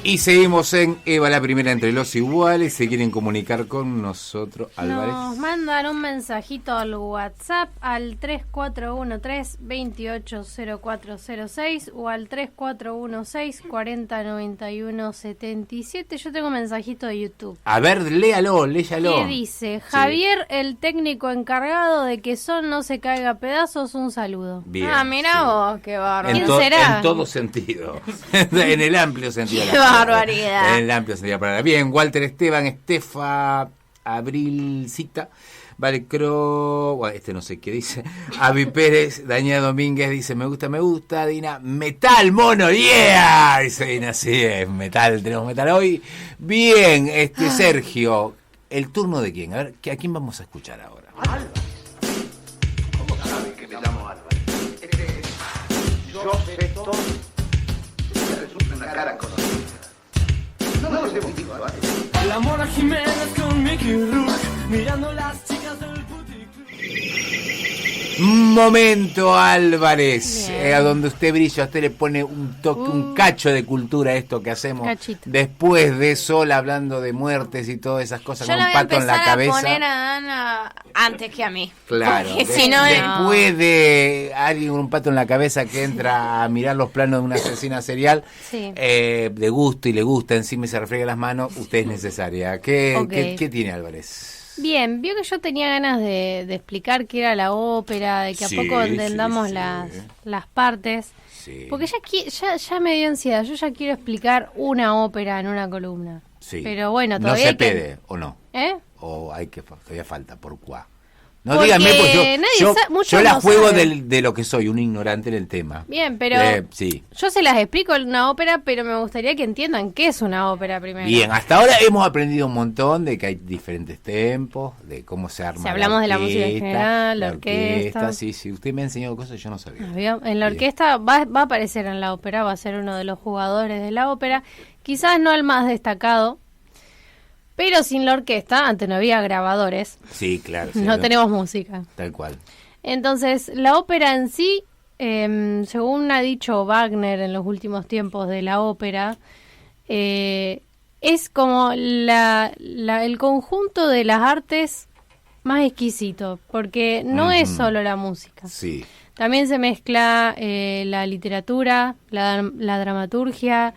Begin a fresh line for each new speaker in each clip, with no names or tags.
Y seguimos en Eva, la primera entre los iguales. Se quieren comunicar con nosotros, Álvarez.
Nos mandan un mensajito al WhatsApp al 3413-280406 o al 3416-409177. Yo tengo un mensajito de YouTube.
A ver, léalo.
¿Qué dice? Javier, el técnico encargado de que Son no se caiga a pedazos, un saludo.
Bien,
mira vos, qué bárbaro.
¿Quién será?
En todo sentido. En el amplio sentido.
Qué barbaridad.
En el amplio sentido de la palabra. Bien, Walter Esteban, Estefa, Abrilcita, Valcro, bueno, no sé qué dice. Avi Pérez, Daniela Domínguez dice, me gusta. Dina, metal, mono, yeah. Dice Dina, sí, es metal, tenemos metal hoy. Bien, Sergio, ¿el turno de quién? A ver, ¿a quién vamos a escuchar ahora?
Álvarez. ¿Cómo saben que me llamo Álvarez? Yo sé todo. Resulta una cara conocida. No los hemos visto antes.
La Mora Jiménez con Mickey Rourke, mirando las chicas del boutique.
Momento, Álvarez, a donde usted brilla, usted le pone un toque, un cacho de cultura a esto que hacemos.
Cachito.
Después de Sol hablando de muertes y todas esas cosas,
Yo
con
la
un
voy a
pato en la
empezar a
cabeza.
poner a Ana antes que a mí.
Claro,
Porque si no,
después de alguien con un pato en la cabeza que entra a mirar los planos de una asesina serial,
Sí.
de gusto y le gusta encima y se refriega las manos, usted es necesaria. ¿Qué,
Ok.
qué tiene Álvarez?
Bien, vio que yo tenía ganas de explicar qué era la ópera, de que
Sí,
a poco entendamos
sí.
las partes.
Sí.
Porque ya me dio ansiedad, yo ya quiero explicar una ópera en una columna.
Sí.
Pero bueno,
¿No
todavía
se
hay que-
pede o no?
¿Eh?
O hay que todavía falta por cuá. No
Porque
díganme, pues
nadie muchos
yo la
no
juego
saben.
de lo que soy, un ignorante en el tema.
Bien, pero
Sí.
yo se las explico en una ópera, pero me gustaría que entiendan qué es una ópera primero.
Bien, hasta ahora hemos aprendido un montón de que hay diferentes tempos, de cómo se arma.
Si hablamos de la música en
orquesta,
general, la orquesta.
Sí, usted me ha enseñado cosas que yo no sabía.
¿Vio? En la
Bien.
orquesta va a aparecer en la ópera, va a ser uno de los jugadores de la ópera, quizás no el más destacado, pero sin la orquesta, antes no había grabadores,
Sí, claro. sí,
no tenemos música.
Tal cual.
Entonces, la ópera en sí, según ha dicho Wagner en los últimos tiempos de la ópera, es como el conjunto de las artes más exquisito, porque no es solo la música.
Sí.
También se mezcla la literatura, la dramaturgia,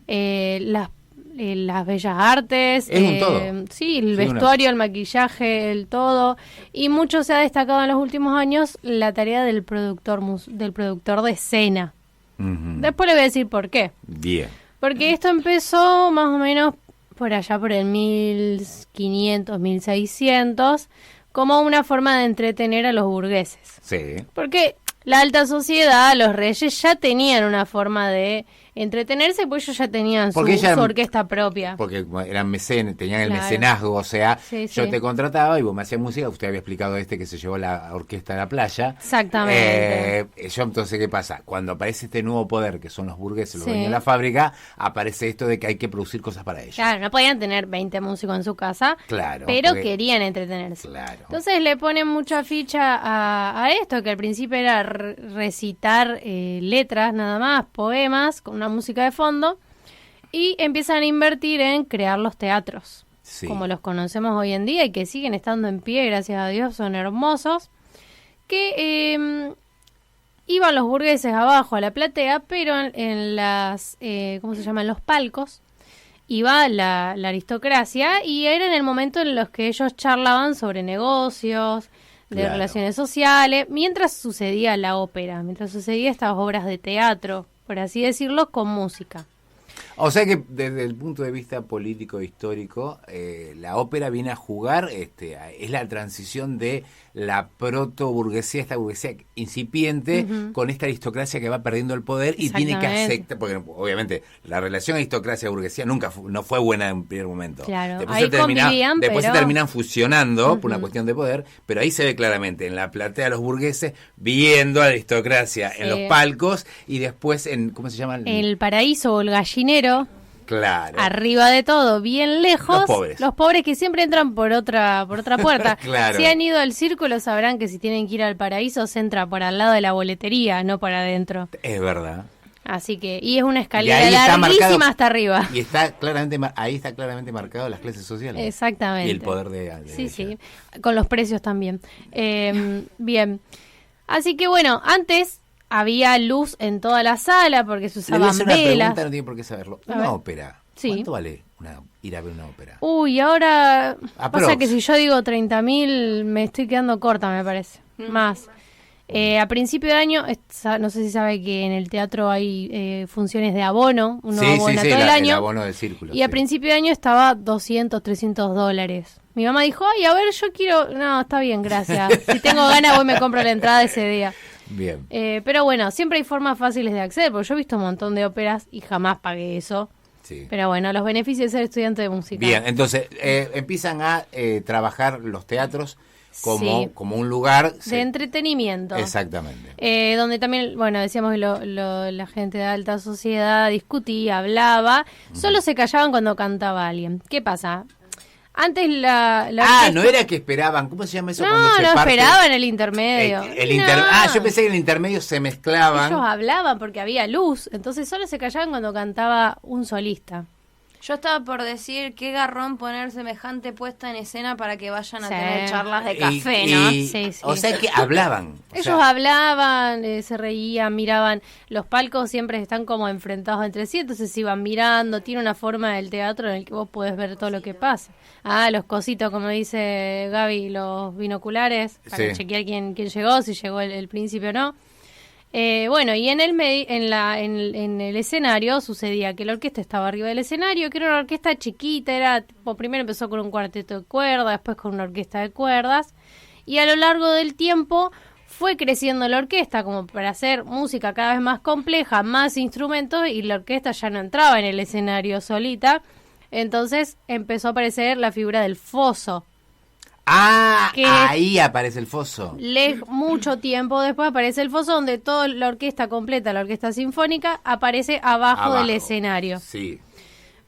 las bellas artes,
Es un todo.
sí, el
Sí,
vestuario, el maquillaje, el todo, y mucho se ha destacado en los últimos años la tarea del productor de escena.
Ujú.
Después le voy a decir por qué.
Bien.
Porque esto empezó más o menos por allá por el 1500, 1600, como una forma de entretener a los burgueses.
Sí.
Porque la alta sociedad, los reyes ya tenían una forma de entretenerse, pues ellos ya tenían su orquesta propia.
Porque eran mecenas, tenían el
Claro.
mecenazgo, o sea,
Sí,
yo
sí.
te contrataba y vos me hacías música. Usted había explicado que se llevó la orquesta a la playa.
Exactamente.
Yo entonces, ¿qué pasa? Cuando aparece este nuevo poder, que son los burgueses, los
Sí.
dueños de la fábrica, aparece esto de que hay que producir cosas para ellos.
Claro, no podían tener 20 músicos en su casa,
Claro,
pero
porque-
querían entretenerse.
Claro.
Entonces le ponen mucha ficha a esto, que al principio era recitar letras nada más, poemas, con una música de fondo, y empiezan a invertir en crear los teatros,
Sí.
como los conocemos hoy en día y que siguen estando en pie, gracias a Dios, son hermosos, que iban los burgueses abajo a la platea, pero en las, ¿cómo se llaman? Los palcos, iba la aristocracia, y era en el momento en los que ellos charlaban sobre negocios, de
Claro.
relaciones sociales, mientras sucedía la ópera, mientras sucedía estas obras de teatro, por así decirlo, con música.
O sea que desde el punto de vista político e histórico, la ópera viene a jugar, es la transición de la proto-burguesía, esta burguesía incipiente, con esta aristocracia que va perdiendo el poder y tiene que
Exactamente.
aceptar, porque obviamente la relación aristocracia-burguesía nunca no fue buena en un primer momento.
Claro,
Después,
ahí convivían,
después
pero-
se terminan fusionando por una cuestión de poder, pero ahí se ve claramente en la platea de los burgueses viendo a la aristocracia en
Sí.
los palcos y después en, ¿cómo se llama?
El paraíso o el gallinero,
Claro.
arriba de todo, bien lejos,
Los pobres.
Que siempre entran por otra puerta.
Claro.
Si han ido al círculo sabrán que si tienen que ir al paraíso se entra por al lado de la boletería, no por adentro.
Es verdad.
Así que, y es una
Y
escalera
ahí está
larguísima
marcado-
hasta arriba.
Y está claramente ahí está claramente marcado las clases sociales.
Exactamente.
Y el poder de
Sí,
ella.
sí, con los precios también. Bien. Así que bueno, antes había luz en toda la sala porque se
Le voy a
usaban
hacer una
velas.
pregunta, no tiene por qué saberlo.
A
Una
ver.
ópera.
Sí.
¿Cuánto vale ir a ver una ópera?
Uy, ahora
Aprox.
pasa que si yo digo 30.000 me estoy quedando corta, me parece. Más. A principio de año, no sé si sabe que en el teatro hay funciones de abono, uno abona todo el
el
año.
abono del círculo.
Y a
sí.
principio de año estaba $200, $300. Mi mamá dijo, ay, a ver, yo quiero... No, está bien, gracias. Si tengo ganas, voy y me compro la entrada ese día.
Bien.
Pero bueno, siempre hay formas fáciles de acceder, porque yo he visto un montón de óperas y jamás pagué eso.
Sí.
Pero bueno, los beneficios de ser estudiante de música.
Bien, entonces empiezan a trabajar los teatros
Sí.
como un lugar
De entretenimiento.
Exactamente.
Donde también, bueno, decíamos que la gente de alta sociedad discutía, hablaba, solo se callaban cuando cantaba alguien. ¿Qué pasa? Antes la orquesta-
No era que esperaban, ¿cómo se llama eso? cuando
no,
se
no
parte?
esperaban el intermedio. No.
Yo pensé que en el intermedio se mezclaban.
Ellos hablaban porque había luz, entonces solo se callaban cuando cantaba un solista.
Yo estaba por decir qué garrón poner semejante puesta en escena para que vayan a
Sí.
tener charlas de
Y-
café, ¿no?
y-
Sí, sí.
O sea que hablaban. O
Ellos
sea,
hablaban, se reían, miraban. Los palcos siempre están como enfrentados entre sí, entonces se iban mirando. Tiene una forma del teatro en el que vos podés ver todo lo que pasa. Los cositos, como dice Gaby, los binoculares, para
Sí.
chequear quién llegó, si llegó el príncipe o no. Bueno, y en el escenario sucedía que la orquesta estaba arriba del escenario, que era una orquesta chiquita, primero empezó con un cuarteto de cuerdas, después con una orquesta de cuerdas, y a lo largo del tiempo fue creciendo la orquesta como para hacer música cada vez más compleja, más instrumentos, y la orquesta ya no entraba en el escenario solita, entonces empezó a aparecer la figura del foso. que-
ahí aparece el foso.
Mucho tiempo después aparece el foso donde toda la orquesta completa, la orquesta sinfónica, aparece abajo del escenario.
Sí.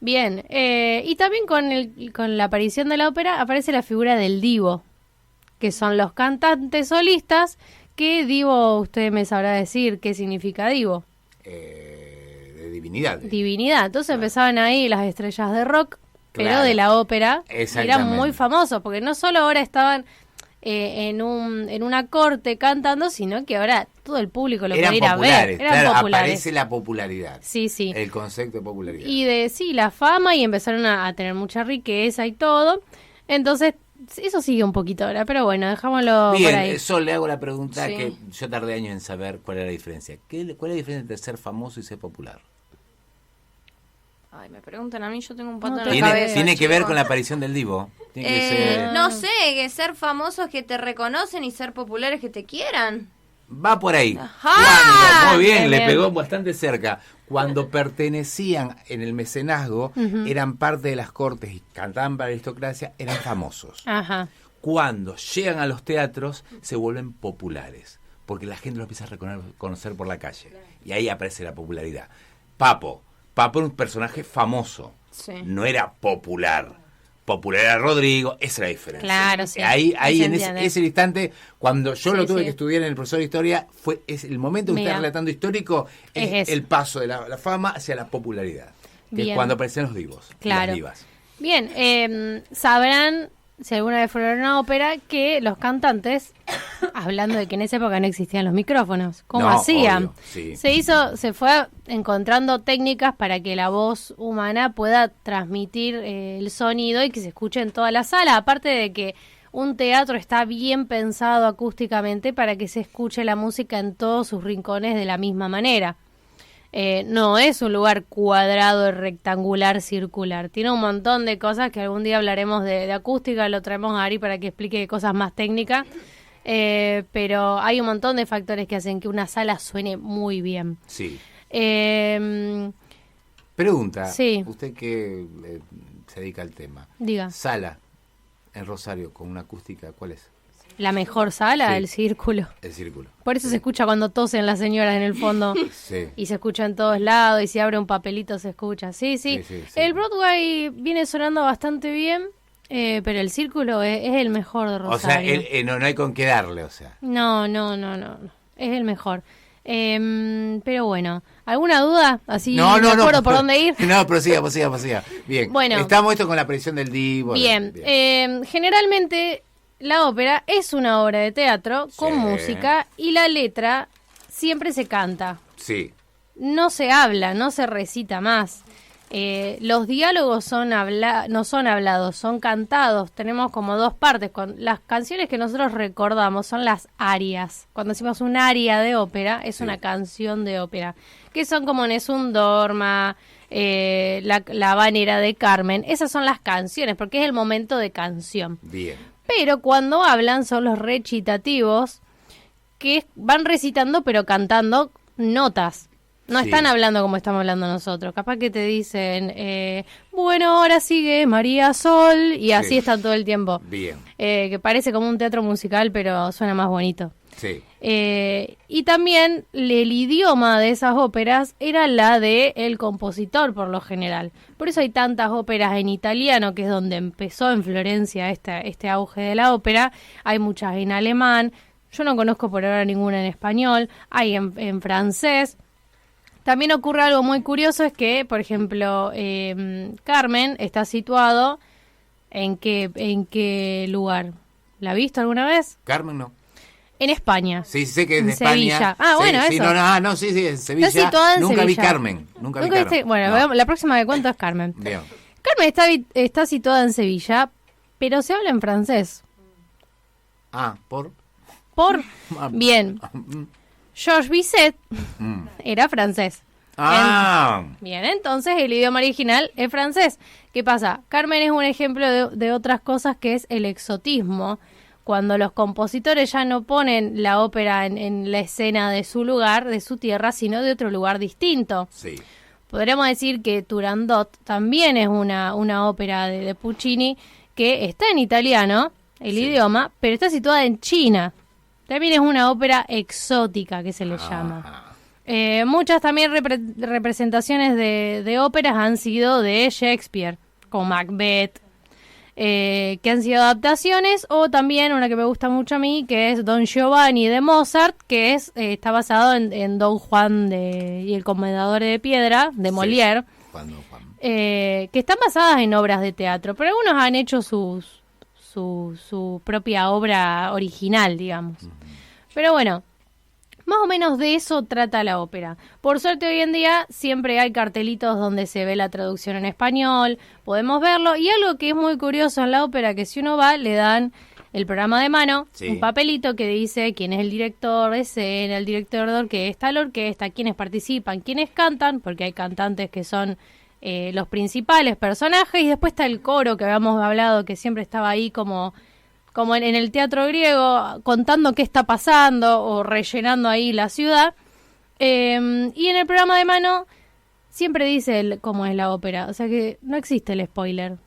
Bien, y también con la aparición de la ópera aparece la figura del divo, que son los cantantes solistas, que divo, usted me sabrá decir qué significa divo.
De divinidad.
Divinidad. Entonces empezaban ahí las estrellas de rock, pero
Claro.
de la ópera.
Exactamente.
Eran muy famosos, porque no solo ahora estaban en una corte cantando, sino que ahora todo el público lo
Eran
podía ir a ver.
populares.
Eran
Claro,
populares.
aparece la popularidad.
Sí, sí.
El concepto de popularidad.
Y la fama, y empezaron a tener mucha riqueza y todo. Entonces, eso sigue un poquito ahora, pero bueno, dejámoslo por ahí.
Bien, Sol, le hago la pregunta
Sí.
que yo tardé años en saber cuál era la diferencia. ¿Cuál es la diferencia entre ser famoso y ser popular?
Ay, me preguntan a mí, yo tengo un pato
No
en
te
la
Tiene,
cabeza.
tiene que ver
chicos.
con la aparición del divo. Tiene que ser-
No sé, que ser famoso es que te reconocen y ser popular es que te quieran.
Va por ahí.
Ajá.
Muy bien,
Bien,
le
bien.
pegó bastante cerca. Cuando pertenecían en el mecenazgo, eran parte de las cortes y cantaban para la aristocracia, eran famosos.
Ajá.
Cuando llegan a los teatros, se vuelven populares, porque la gente los empieza a reconocer por la calle. Y ahí aparece la popularidad. Papo era un personaje famoso,
Sí.
no era popular. Popular era Rodrigo, esa es la diferencia.
Claro, sí.
Ahí
Se
en
entiende.
ese instante, cuando yo lo
Sí,
tuve
sí.
que estudiar en el profesor de historia, es el momento que
Mira.
está relatando histórico,
Es
es
eso.
el paso de la fama hacia la popularidad. Que es
Bien.
cuando aparecen los divos. y
Claro.
las divas.
Bien, sabrán, si alguna vez fueron a una ópera, que los cantantes, hablando de que en esa época no existían los micrófonos, ¿cómo
No,
hacían?
obvio, sí.
Se fue encontrando técnicas para que la voz humana pueda transmitir el sonido y que se escuche en toda la sala, aparte de que un teatro está bien pensado acústicamente para que se escuche la música en todos sus rincones de la misma manera. No es un lugar cuadrado, rectangular, circular. Tiene un montón de cosas que algún día hablaremos de acústica, lo traemos a Ari para que explique cosas más técnicas. Pero hay un montón de factores que hacen que una sala suene muy bien.
Sí.
Eh,
Pregunta,
Sí.
usted que se dedica al tema.
diga,
Sala en Rosario con una acústica, ¿cuál es?
la mejor sala,
Sí.
el círculo.
El círculo.
Por eso se escucha cuando tosen las señoras en el fondo.
Sí.
Y se escucha en todos lados, y si abre un papelito se escucha. Sí, sí.
Sí, sí, sí.
El Broadway viene sonando bastante bien, pero el círculo es el mejor de
O sea,
Rosario.
no hay con qué darle, o sea.
No. Es el mejor. Pero bueno, ¿alguna duda? Así
No,
me acuerdo por dónde ir.
No, prosiga. Bien,
Bueno.
estamos esto con la aparición del Divo.
Bien, generalmente la ópera es una obra de teatro con
Sí.
música y la letra siempre se canta.
Sí,
No se habla, no se recita más. Los diálogos no son hablados, son cantados. Tenemos como dos partes. Las canciones que nosotros recordamos son las arias. Cuando decimos un aria de ópera, es una canción de ópera. Que son como Nessun Dorma, la Habanera de Carmen. Esas son las canciones, porque es el momento de canción.
bien.
Pero cuando hablan son los recitativos, que van recitando pero cantando notas. No
Sí.
están hablando como estamos hablando nosotros. Capaz que te dicen, bueno, ahora sigue María Sol, y así
Sí.
están todo el tiempo.
Bien,
Que parece como un teatro musical, pero suena más bonito.
sí.
Y también el idioma de esas óperas era la de el compositor, por lo general. Por eso hay tantas óperas en italiano, que es donde empezó en Florencia este auge de la ópera. Hay muchas en alemán. Yo no conozco por ahora ninguna en español. Hay en francés. También ocurre algo muy curioso, es que, por ejemplo, Carmen está situado ¿en qué lugar? ¿La has visto alguna vez?
Carmen no.
En España.
Sí, sé que es
En
de España.
Sevilla. Ah,
Sí,
bueno,
sí,
eso.
sí, en Sevilla.
Está situada en
Nunca vi
Sevilla.
Carmen. Nunca vi
viste?
Carmen.
Bueno,
No.
la próxima que cuento es Carmen.
Bien.
Carmen está situada en Sevilla, pero se habla en francés.
Ah, ¿por?
Por bien, Georges Bizet era francés.
Ah,
Bien, entonces el idioma original es francés. ¿Qué pasa? Carmen es un ejemplo de otras cosas, que es el exotismo. Cuando los compositores ya no ponen la ópera en la escena de su lugar, de su tierra, sino de otro lugar distinto.
sí.
Podríamos decir que Turandot también es una ópera de Puccini que está en italiano, el
Sí.
idioma, pero está situada en China. También es una ópera exótica, que se le llama.
Ajá.
Muchas también representaciones de óperas han sido de Shakespeare, como Macbeth, que han sido adaptaciones, o también una que me gusta mucho a mí, que es Don Giovanni de Mozart, que está basado en Don Juan y el Comendador de Piedra, de
Sí.
Molière,
Juan.
que están basadas en obras de teatro, pero algunos han hecho su propia obra original, digamos. Pero bueno, más o menos de eso trata la ópera. Por suerte hoy en día siempre hay cartelitos donde se ve la traducción en español, podemos verlo, y algo que es muy curioso en la ópera, que si uno va le dan el programa de mano,
Sí.
un papelito que dice quién es el director de escena, el director de orquesta, la orquesta, quiénes participan, quiénes cantan, porque hay cantantes que son los principales personajes, y después está el coro que habíamos hablado, que siempre estaba ahí como en el teatro griego, contando qué está pasando o rellenando ahí la ciudad. Y en el programa de mano siempre dice cómo es la ópera, o sea que no existe el spoiler.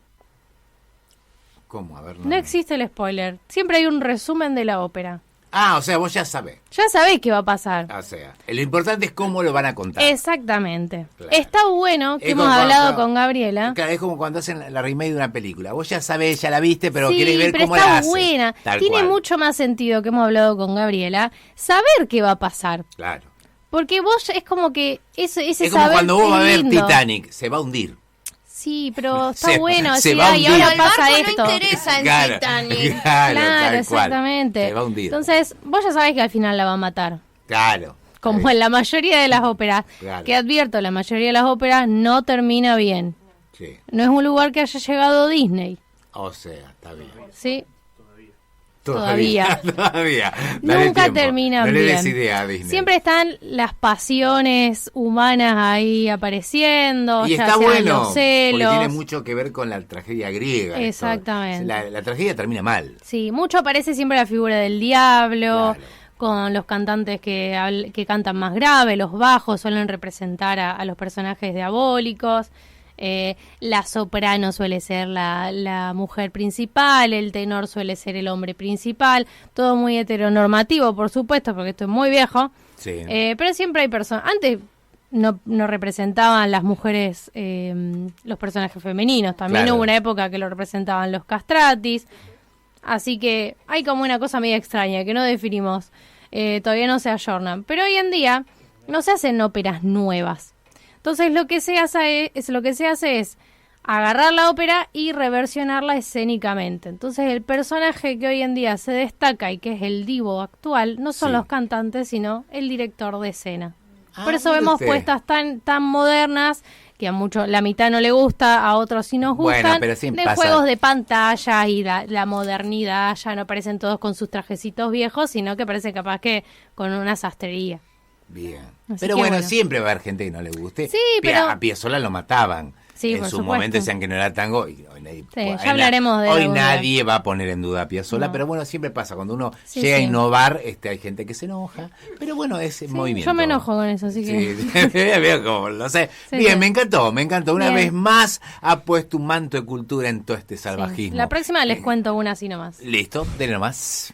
¿Cómo? A ver.
No existe el spoiler, siempre hay un resumen de la ópera.
Ah, o sea, vos ya sabés.
Ya sabés qué va a pasar.
O sea, lo importante es cómo lo van a contar.
Exactamente.
Claro.
Está bueno que
Es
hemos
como
hablado
cuando-
con Gabriela.
Claro, es como cuando hacen la remake de una película. Vos ya sabés, ya la viste, pero
Sí,
querés ver
pero
cómo
está
la hacen.
buena.
Tal
Tiene
cual.
mucho más sentido, que hemos hablado con Gabriela, saber qué va a pasar.
Claro.
Porque vos es como que ese
Es como
saber
cuando vos
es
vas a ver
lindo.
Titanic, se va a hundir.
Sí, pero está
Se-
bueno.
se
Decir,
va a
"Ay,
hundir".
ahora
El
pasa
barco
esto.
no interesa en
Claro,
Titanic.
claro,
Claro,
tal cual.
exactamente.
Se va a hundir.
Entonces, vos ya sabés que al final la va a matar.
Claro.
Como en la mayoría de las óperas.
Claro.
Que advierto, la mayoría de las óperas no termina bien.
Sí.
No es un lugar que haya llegado Disney,
O sea, está bien.
¿sí?
Todavía. Dale
Nunca
tiempo.
terminan
No le des
bien.
idea a Disney.
Siempre están las pasiones humanas ahí apareciendo,
Y
ya
está
sean
bueno,
los celos.
porque tiene mucho que ver con la tragedia griega. esto.
Exactamente.
La tragedia termina mal.
Sí, mucho aparece siempre la figura del diablo,
Claro.
con los cantantes que cantan más grave, los bajos suelen representar a los personajes diabólicos. La soprano suele ser la mujer principal, el tenor suele ser el hombre principal, todo muy heteronormativo, por supuesto, porque esto es muy viejo,
Sí.
pero siempre hay personas. Antes no representaban las mujeres los personajes femeninos, también
Claro.
hubo una época que lo representaban los castratis, así que hay como una cosa medio extraña que no definimos. todavía no se ayornan. Pero hoy en día no se hacen óperas nuevas. Entonces lo que se hace es agarrar la ópera y reversionarla escénicamente. Entonces el personaje que hoy en día se destaca y que es el divo actual no son
Sí.
los cantantes, sino el director de escena. Por eso
mire
vemos
usted.
puestas tan modernas que a muchos la mitad no le gusta, a otros sí nos
Bueno,
gustan,
pero sí
de
pasa.
juegos de pantalla y la modernidad. Ya no parecen todos con sus trajecitos viejos, sino que parece capaz que con una sastrería.
Bien.
Así
Pero
que
bueno,
bueno.
siempre va a haber gente que no le guste.
Sí, pero-
A Piazzolla lo mataban.
Sí,
en
por
su
supuesto.
momento decían que no era tango. Y hoy nadie,
Sí,
hoy
ya hablaremos de él
Hoy
algún día.
nadie va a poner en duda a Piazzolla,
No.
pero bueno, siempre pasa. Cuando uno
Sí,
llega a
sí.
innovar, hay gente que se enoja. Pero bueno, es movimiento.
Yo me enojo con eso, así que...
Sí, veo cómo lo sé.
Sí,
Bien,
sí.
me encantó. Una
Bien.
vez más ha puesto un manto de cultura en todo este
Sí.
salvajismo.
La próxima les cuento una así nomás.
Listo, denle nomás.